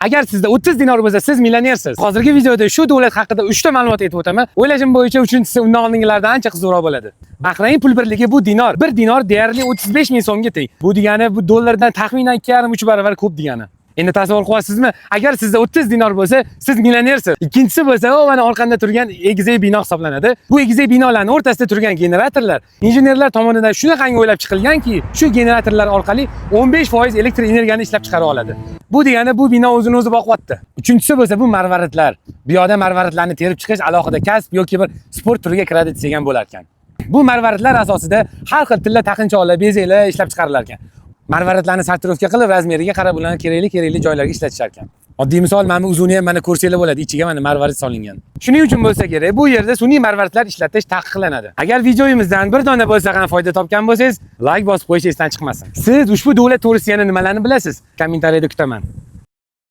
Agar sizda 30 dinor bo'lsa, siz millionersiz. Hozirgi videoda shu davlat haqida 3 ta ma'lumot aytib o'taman. O'ylashim bo'yicha uchinchisi undan oldingilardan ancha qiziqroq bo'ladi. Bahrayn pul birligi bu dinor. 1 dinor deyarli 35 ming so'mga teng. Bu degani bu dollardan taxminan 2,5-3 barobar ko'p degani. Endi tasavvur qilyapsizmi? Agar sizda 30 dinor bo'lsa, siz millionersiz. Ikkinchisi bo'lsa, u mana orqanda turgan egizak bino hisoblanadi. Bu egizak binolarning o'rtasida turgan generatorlar injenerlar tomonidan shunaqangi o'ylab chiqilganki, shu generatorlar orqali 15% elektr energiyani ishlab chiqara oladi. Bu degani bu bino o'zini o'zi boqyapti. Uchinchisi bo'lsa bu marvaridlar. Bu yoqda marvaridlarni terib chiqish alohida kasb yoki bir sport turiga kiradi degan bo'lar ekan. Bu marvaridlar asosida har xil tilla taqinchoqlar, bezaklar ishlab chiqarilar ekan. Marvaridlarni sortirovka qilib, razmeriga qarab ularni kerakli joylarga ishlatishar ekan. Oddiy misol, mana uzuni ham mana ko'rsanglar bo'ladi, ichiga mana marvarid solingan. Shuning uchun bo'lsa kerak, bu yerda sun'iy marvaridlar ishlatish taqiqlanadi. Agar videoyimizdan bir dona bo'lsa ham foyda topgan bo'lsangiz, like bosib qo'yish esdan chiqmasin. Siz ushbu davlat to'g'risida yana nimalarni bilasiz? Kommentariyada kutaman.